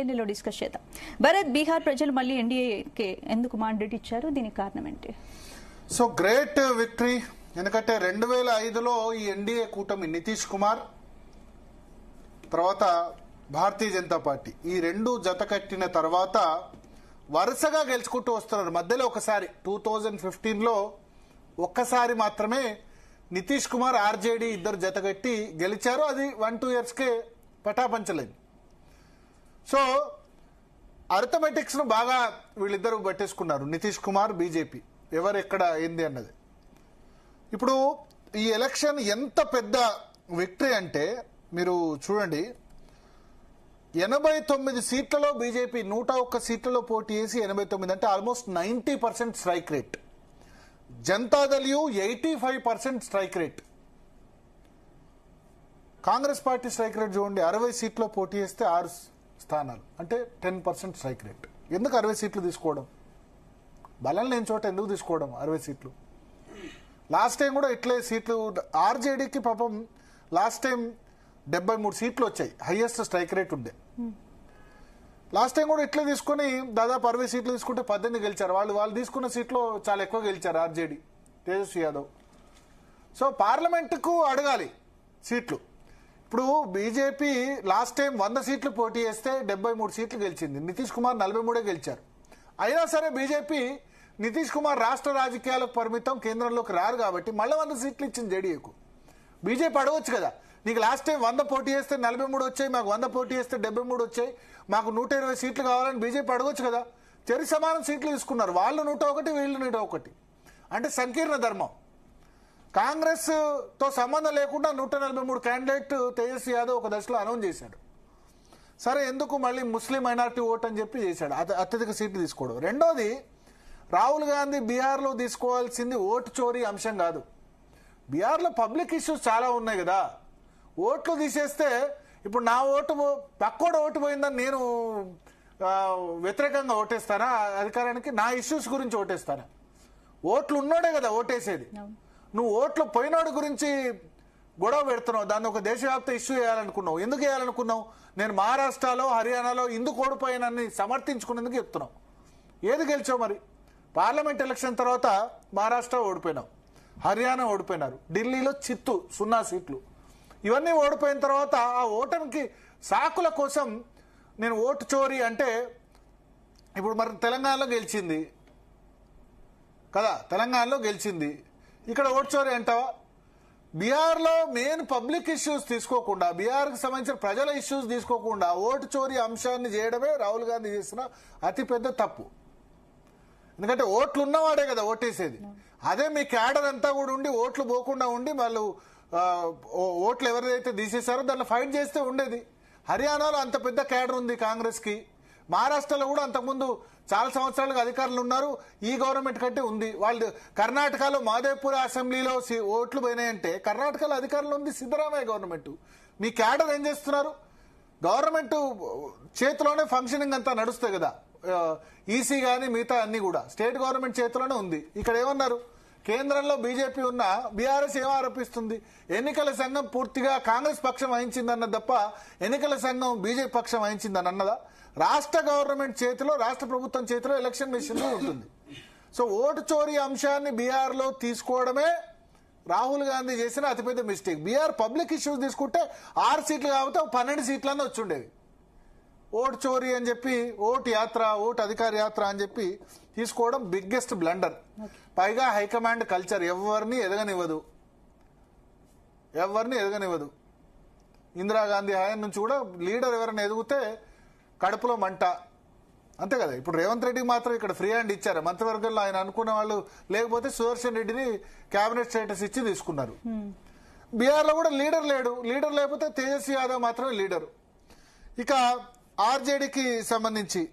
ఎన్నిలో discuss చేద్దాం. భరత్, బీహార్ ప్రజలు మళ్ళీ ఎన్డీఏకి ఎందుకు మాండేట్ ఇచ్చారు? దీనికి కారణం ఏంటి? So great victory. ఎందుకంటే 2005లో ఈ ఎన్డీఏ కూటమి నితీష్ కుమార్ తర్వాత భారతీయ జనతా పార్టీ ఈ రెండు జత కట్టిన తర్వాత వరుసగా గెలుచుకుంటూ వస్తున్నారు. మధ్యలో ఒకసారి 2015లో ఒక్కసారి మాత్రమే నితీష్ కుమార్ ఆర్జేడీ ఇద్దరు జతగట్టి గెలిచారు. అది 1-2 ఇయర్స్కే పటాపంచలేదు. సో అర్థమెటిక్స్ ను బాగా వీళ్ళిద్దరు పట్టేసుకున్నారు, నితీష్ కుమార్ బీజేపీ, ఎవరు ఎక్కడ ఏంది అన్నది. ఇప్పుడు ఈ ఎలక్షన్ ఎంత పెద్ద విక్టరీ అంటే మీరు చూడండి, 89 సీట్లలో బీజేపీ 101 సీట్లలో పోటీ చేసి 89 అంటే almost 90% strike rate. Janata Dal 85% strike rate. Congress party strike rate చూడండి, 60 సీట్లో పోటీ చేస్తే 6 స్థానాలు అంటే 10% స్ట్రైక్ రేట్. ఎందుకు 60 సీట్లు తీసుకోవడం? బలం లేని చోట ఎందుకు తీసుకోవడం 60 సీట్లు? లాస్ట్ టైం కూడా ఇట్లే సీట్లు ఆర్జేడీకి పాపం లాస్ట్ టైం 73 సీట్లు వచ్చాయి, హైయెస్ట్ స్ట్రైక్ రేట్ ఉండే. లాస్ట్ టైం కూడా ఇట్లే తీసుకుని దాదాపు 60 సీట్లు తీసుకుంటే 18 గెలిచారు. వాళ్ళు తీసుకున్న సీట్లో చాలా ఎక్కువ గెలిచారు ఆర్జేడీ, తేజస్వి యాదవ్. సో పార్లమెంటుకు అడగాలి సీట్లు. ఇప్పుడు బీజేపీ లాస్ట్ టైం 100 సీట్లు పోటీ చేస్తే 73 సీట్లు గెలిచింది. నితీష్ కుమార్ 43 గెలిచారు. అయినా సరే బీజేపీ నితీష్ కుమార్ రాష్ట్ర రాజకీయాలకు పరిమితం, కేంద్రంలోకి రారు కాబట్టి మళ్ళీ 100 సీట్లు ఇచ్చింది జేడీఏకు. బీజేపీ అడగొచ్చు కదా, నీకు లాస్ట్ టైం 100 పోటీ చేస్తే 43 వచ్చాయి, మాకు 100 పోటీ చేస్తే 73 వచ్చాయి, మాకు 120 సీట్లు కావాలని బీజేపీ అడగొచ్చు కదా. చెరి సమానం సీట్లు తీసుకున్నారు, వాళ్ళు 101 వీళ్ళు 101. అంటే సంకీర్ణ ధర్మం. కాంగ్రెస్ తో సంబంధం లేకుండా 143 క్యాండిడేట్ తేజస్వి యాదవ్ ఒక దశలో అనౌన్స్ చేశాడు. సరే, ఎందుకు మళ్ళీ ముస్లిం మైనారిటీ ఓట్ అని చెప్పి చేశాడు, అత్యధిక సీట్లు తీసుకోవడం. రెండోది, రాహుల్ గాంధీ బీహార్లో తీసుకోవాల్సింది ఓటు చోరీ అంశం కాదు. బీహార్లో పబ్లిక్ ఇష్యూస్ చాలా ఉన్నాయి కదా. ఓట్లు తీసేస్తే ఇప్పుడు నా ఓటు పక్కోడు ఓటు పోయిందని నేను వ్యతిరేకంగా ఓటేస్తానా అధికారానికి? నా ఇష్యూస్ గురించి ఓటేస్తానా? ఓట్లు ఉన్నోడే కదా ఓటేసేది. నువ్వు ఓట్లు పోయినోడి గురించి గొడవ పెడుతున్నావు, దాన్ని ఒక దేశవ్యాప్త ఇష్యూ చేయాలనుకున్నావు. ఎందుకు చేయాలనుకున్నావు? నేను మహారాష్ట్రలో హర్యానాలో ఎందుకు ఓడిపోయానని సమర్థించుకునేందుకు చెప్తున్నావు. ఏది గెలిచావు మరి? పార్లమెంట్ ఎలక్షన్ తర్వాత మహారాష్ట్ర ఓడిపోయినావు, హర్యానా ఓడిపోయినారు, ఢిల్లీలో చిత్తు 0 సీట్లు. ఇవన్నీ ఓడిపోయిన తర్వాత ఆ ఓటమికి సాకుల కోసం నేను ఓటు చోరీ అంటే, ఇప్పుడు మరి తెలంగాణలో గెలిచింది కదా, తెలంగాణలో గెలిచింది, ఇక్కడ ఓటు చోరీ అంటావా? బీహార్లో మెయిన్ పబ్లిక్ ఇష్యూస్ తీసుకోకుండా, బీహార్కి సంబంధించిన ప్రజల ఇష్యూస్ తీసుకోకుండా ఓటు చోరీ అంశాన్ని చేయడమే రాహుల్ గాంధీ చేసిన అతిపెద్ద తప్పు. ఎందుకంటే ఓట్లు ఉన్నవాడే కదా ఓటేసేది. అదే మీ క్యాడర్ అంతా కూడా ఉండి ఓట్లు పోకుండా ఉండి వాళ్ళు ఓట్లు ఎవరైతే తీసేశారో దాన్ని ఫైట్ చేస్తే ఉండేది. హర్యానాలో అంత పెద్ద క్యాడర్ ఉంది కాంగ్రెస్ కి, మహారాష్ట్రలో కూడా అంతకుముందు చాలా సంవత్సరాలుగా అధికారులు ఉన్నారు, ఈ గవర్నమెంట్ కంటే ఉంది. వాళ్ళు కర్ణాటకలో మాదేపూర్ అసెంబ్లీలో ఓట్లు పోయినాయంటే కర్ణాటకలో అధికారులు ఉంది సిద్ధరామయ్య గవర్నమెంట్. మీ క్యాడర్ ఏం చేస్తున్నారు? గవర్నమెంట్ చేతిలోనే ఫంక్షనింగ్ అంతా నడుస్తాయి కదా, ఈసీ కానీ మిగతా అన్ని కూడా స్టేట్ గవర్నమెంట్ చేతిలోనే ఉంది. ఇక్కడ ఏమన్నారు? కేంద్రంలో బీజేపీ ఉన్న బీఆర్ఎస్ ఏం ఆరోపిస్తుంది? ఎన్నికల సంఘం పూర్తిగా కాంగ్రెస్ పక్షం వహించిందన్న తప్ప ఎన్నికల సంఘం బీజేపీ పక్షం వహించిందని అన్నదా? రాష్ట్ర గవర్నమెంట్ చేతిలో, రాష్ట్ర ప్రభుత్వం చేతిలో ఎలక్షన్ మిషన్ ఉంటుంది. సో ఓటు చోరీ అంశాన్ని బీహార్లో తీసుకోవడమే రాహుల్ గాంధీ చేసిన అతిపెద్ద మిస్టేక్. బీహార్ పబ్లిక్ ఇష్యూస్ తీసుకుంటే 6 సీట్లు కాకపోతే 12 సీట్లన్నా వచ్చుండేవి. ఓటు చోరీ అని చెప్పి, ఓటు యాత్ర, ఓటు అధికార యాత్ర అని చెప్పి తీసుకోవడం బిగ్గెస్ట్ బ్లండర్. పైగా హైకమాండ్ కల్చర్ ఎవరిని ఎదగనివ్వదు. ఇందిరాగాంధీ హయాం నుంచి కూడా లీడర్ ఎవరైనా ఎదిగితే కడుపులో మంట, అంతే కదా. ఇప్పుడు రేవంత్ రెడ్డికి మాత్రం ఇక్కడ ఫ్రీ హ్యాండ్ ఇచ్చారు మంత్రివర్గంలో. ఆయన అనుకున్న వాళ్ళు లేకపోతే సుదర్శన్ రెడ్డిని కేబినెట్ స్టేటస్ ఇచ్చి తీసుకున్నారు. బీహార్లో కూడా లీడర్ లేడు. లీడర్ లేకపోతే తేజస్వి యాదవ్ మాత్రమే లీడరు. ఇక ఆర్జేడీకి సంబంధించి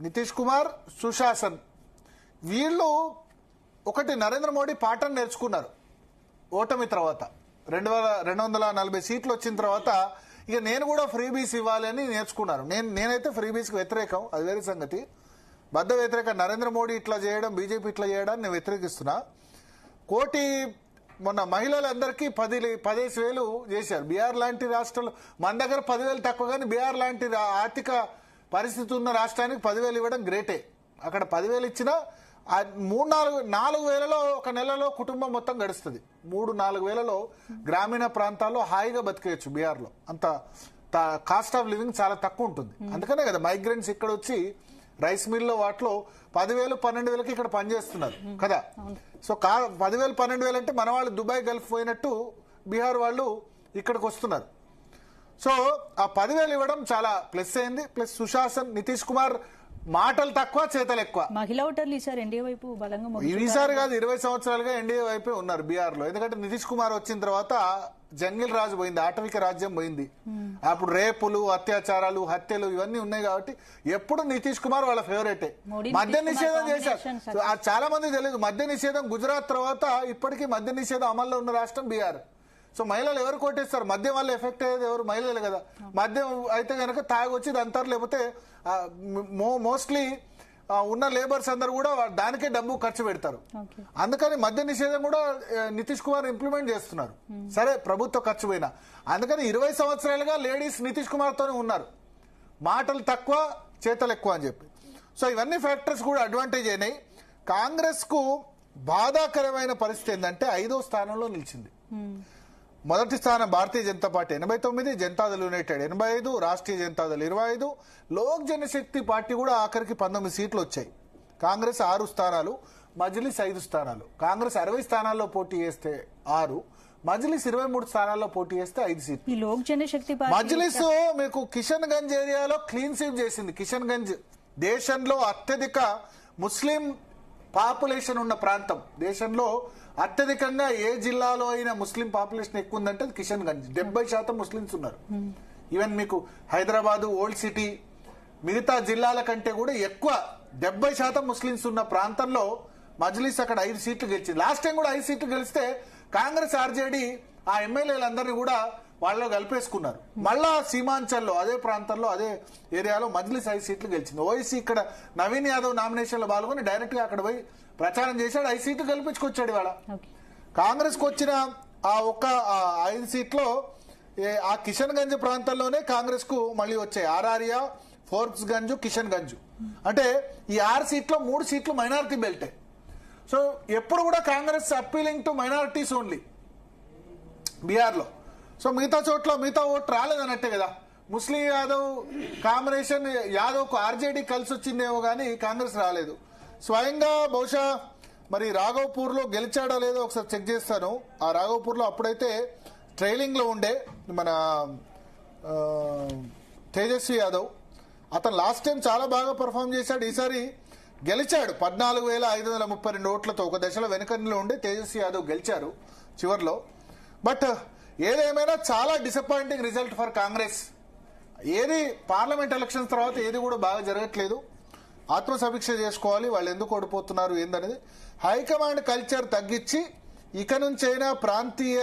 నితీష్ కుమార్, సుశాసన్, వీళ్ళు ఒకటి నరేంద్ర మోడీ పాఠం నేర్చుకున్నారు ఓటమి తర్వాత. 240 సీట్లు వచ్చిన తర్వాత ఇక నేను కూడా ఫ్రీబీస్ ఇవ్వాలి అని నేర్చుకున్నారు. నేనైతే ఫ్రీబీస్కి వ్యతిరేకం, అది వేరే సంగతి. బద్ద వ్యతిరేకం. నరేంద్ర మోడీ ఇట్లా చేయడం, బీజేపీ ఇట్లా చేయడాన్ని నేను వ్యతిరేకిస్తున్నా. మొన్న మహిళలందరికీ 10,000 చేశారు. బీహార్ లాంటి రాష్ట్రాలు, మన దగ్గర 10,000 తక్కువ, కానీ బీహార్ లాంటి ఆర్థిక పరిస్థితి ఉన్న రాష్ట్రానికి 10,000 ఇవ్వడం గ్రేటే. అక్కడ 10,000 ఇచ్చినా 4 వేలలో ఒక నెలలో కుటుంబం మొత్తం గడుస్తుంది. 4 వేలలో గ్రామీణ ప్రాంతాల్లో హాయిగా బతికేయచ్చు. బీహార్లో అంత కాస్ట్ ఆఫ్ లివింగ్ చాలా తక్కువ ఉంటుంది. అందుకనే కదా మైగ్రెంట్స్ ఇక్కడ వచ్చి రైస్ మిల్లో వాటిలో 10,000 12,000కి ఇక్కడ పనిచేస్తున్నారు కదా. సో 10,000 12,000 అంటే మన వాళ్ళు దుబాయ్ గల్ఫ్ పోయినట్టు బీహార్ వాళ్ళు ఇక్కడికి వస్తున్నారు. సో ఆ 10,000 ఇవ్వడం చాలా ప్లస్ అయింది. ప్లస్ సుశాసన్, నితీష్ కుమార్ మాటలు తక్కువ చేతలు ఎక్కువ. మహిళా ఓటర్లు ఈసారి ఎన్డీఏ వైపు బలంగా ఈసారి కాదు 20 సంవత్సరాలుగా ఎన్డీఏ వైపే ఉన్నారు బీహార్ లో. ఎందుకంటే నితీష్ కుమార్ వచ్చిన తర్వాత జంగిల్ రాజు పోయింది, ఆటవిక రాజ్యం పోయింది. అప్పుడు రేపులు, అత్యాచారాలు, హత్యలు ఇవన్నీ ఉన్నాయి కాబట్టి ఎప్పుడు నితీష్ కుమార్ వాళ్ళ ఫేవరెటే. మద్య నిషేధం చేశారు, చాలా మంది తెలియదు. మద్య నిషేధం గుజరాత్ తర్వాత ఇప్పటికీ మద్య నిషేధం అమల్లో ఉన్న రాష్ట్రం బీహార్. సో మహిళలు ఎవరు కొట్టేస్తారు? మద్యం వల్ల ఎఫెక్ట్ అయ్యేది ఎవరు? మహిళలు కదా. మద్యం అయితే కనుక తాగి వచ్చి అంటారు, లేకపోతే మోస్ట్లీ ఉన్న లేబర్స్ అందరు కూడా దానికే డబ్బు ఖర్చు పెడతారు. అందుకని మద్య నిషేధం కూడా నితీష్ కుమార్ ఇంప్లిమెంట్ చేస్తున్నారు. సరే ప్రభుత్వ ఖర్చు పోయినా. అందుకని 20 సంవత్సరాలుగా లేడీస్ నితీష్ కుమార్ తోనే ఉన్నారు. మాటలు తక్కువ చేతలు ఎక్కువ అని చెప్పి. సో ఇవన్నీ ఫ్యాక్టర్స్ కూడా అడ్వాంటేజ్ అయినాయి. కాంగ్రెస్ కు బాధాకరమైన పరిస్థితి ఏంటంటే 5వ స్థానంలో నిలిచింది. మొదటి స్థానం భారతీయ జనతా పార్టీ 89, జనతాదళ్ యునైటెడ్ 85, రాష్ట్రీయ జనతాదళ్ 25, లోక్ జనశక్తి పార్టీ కూడా ఆఖరికి 19 సీట్లు వచ్చాయి. కాంగ్రెస్ 6 స్థానాలు, మజ్లిస్ 5 స్థానాలు. కాంగ్రెస్ 60 స్థానాల్లో పోటీ చేస్తే 6, మజ్లిస్ 23 స్థానాల్లో పోటీ చేస్తే 5 సీట్లు. లోక్ జనశక్తి మజ్లిస్ మీకు కిషన్ గంజ్ ఏరియాలో క్లీన్ స్వీప్ చేసింది. కిషన్ గంజ్ దేశంలో అత్యధిక ముస్లిం పాపులేషన్ ఉన్న ప్రాంతం. దేశంలో అత్యధికంగా ఏ జిల్లాలో అయినా ముస్లిం పాపులేషన్ ఎక్కువ ఉందంటే కిషన్ గంజ్. 70% ముస్లింస్ ఉన్నారు. ఈవెన్ మీకు హైదరాబాద్, ఓల్డ్ సిటీ, మిగతా జిల్లాల కంటే కూడా ఎక్కువ 70% ముస్లింస్ ఉన్న ప్రాంతంలో మజ్లిస్ అక్కడ 5 సీట్లు గెలిచింది. లాస్ట్ టైం కూడా 5 సీట్లు గెలిస్తే కాంగ్రెస్, ఆర్జేడీ ఆ ఎమ్మెల్యేలందరినీ కూడా వాళ్ళలో కలిపేసుకున్నారు. మళ్ళా సీమాంచల్లో అదే ప్రాంతంలో అదే ఏరియాలో మజ్లిస్ 5 సీట్లు గెలిచింది. ఓవైసీ ఇక్కడ నవీన్ యాదవ్ నామినేషన్ లో పాల్గొని డైరెక్ట్ గా అక్కడ పోయి ప్రచారం చేశాడు. 5 సీట్లు కల్పించుకొచ్చాడు. ఇవాళ కాంగ్రెస్ కు వచ్చిన ఆ 5 సీట్లో ఆ కిషన్ గంజ్ ప్రాంతంలోనే కాంగ్రెస్ కు మళ్ళీ వచ్చాయి. ఆర్ఆర్యా, ఫోర్బ్స్ గంజ్, కిషన్ గంజ్. అంటే ఈ 6 సీట్లో 3 సీట్లు మైనారిటీ బెల్టే. సో ఎప్పుడు కూడా Congress appealing to minorities only Bihar లో. సో మిగతా చోట్ల మిగతా ఓటు రాలేదన్నట్టే కదా. ముస్లిం యాదవ్ కాంబినేషన్, యాదవ్ కు ఆర్జేడీ కలిసి వచ్చిందేమో కానీ కాంగ్రెస్ రాలేదు. స్వయంగా బహుశా మరి రాఘవ్పూర్ లో గెలిచాడో లేదో ఒకసారి చెక్ చేస్తాను. ఆ రాఘవ్పూర్ లో అప్పుడైతే ట్రైలింగ్ లో ఉండే మన తేజస్వి యాదవ్. అతను లాస్ట్ టైం చాలా బాగా పర్ఫామ్ చేశాడు. ఈసారి గెలిచాడు 14,532 ఓట్లతో. ఒక దశలో వెనుకలో ఉండే తేజస్వి యాదవ్ గెలిచారు చివర్లో. బట్ ఏదేమైనా చాలా డిసప్పాయింటింగ్ రిజల్ట్ ఫర్ కాంగ్రెస్. ఏది పార్లమెంట్ ఎలక్షన్స్ తర్వాత ఏది కూడా బాగా జరగట్లేదు. ఆత్మసమీక్ష చేసుకోవాలి, వాళ్ళు ఎందుకు ఓడిపోతున్నారు ఏందనేది. హైకమాండ్ కల్చర్ తగ్గించి ఇక నుంచైనా ప్రాంతీయ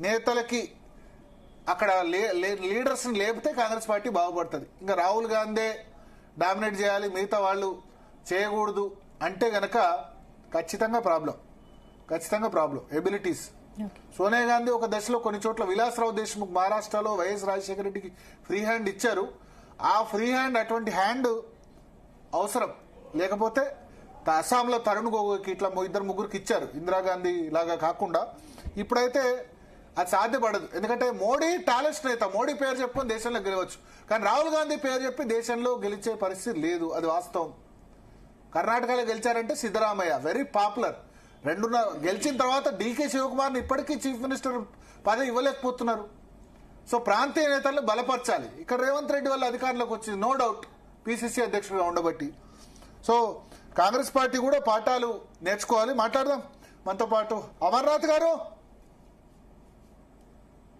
నేతలకి అక్కడ లీడర్స్ ని లేపితే కాంగ్రెస్ పార్టీ బాగుపడుతుంది. ఇంకా రాహుల్ గాంధీ డామినేట్ చేయాలి, మిగతా వాళ్ళు చేయకూడదు అంటే గనక ఖచ్చితంగా ప్రాబ్లం. ఎబిలిటీస్. సోనియా గాంధీ ఒక దశలో కొన్ని చోట్ల విలాసరావు దేశ్ముఖ్ మహారాష్ట్రలో వైఎస్ రాజశేఖర రెడ్డికి ఫ్రీ హ్యాండ్ ఇచ్చారు. ఆ ఫ్రీ హ్యాండ్ అటువంటి హ్యాండ్ అవసరం లేకపోతే అస్సాంలో తరుణ్ గొగోయ్కి ఇట్లా 2-3కి ఇచ్చారు, ఇందిరాగాంధీ లాగా కాకుండా. ఇప్పుడైతే అది సాధ్యపడదు. ఎందుకంటే మోడీ టాలెంట్ నేత, మోడీ పేరు చెప్పుకొని దేశంలో గెలవచ్చు. కానీ రాహుల్ గాంధీ పేరు చెప్పి దేశంలో గెలిచే పరిస్థితి లేదు, అది వాస్తవం. కర్ణాటకలో గెలిచారంటే సిద్ధరామయ్య వెరీ పాపులర్. గెలిచిన తర్వాత డీకే శివకుమార్ని ఇప్పటికీ చీఫ్ మినిస్టర్ పదవి ఇవ్వలేకపోతున్నారు. సో ప్రాంతీయ నేతలను బలపరచాలి. ఇక్కడ రేవంత్ రెడ్డి వల్ల అధికారంలోకి వచ్చింది, నో డౌట్, పిసిసి అధ్యక్షుడిగా ఉండబట్టి. సో కాంగ్రెస్ పార్టీ కూడా పాఠాలు నేర్చుకోవాలి. మాట్లాడదాం మనతో పాటు అమర్నాథ్ గారు.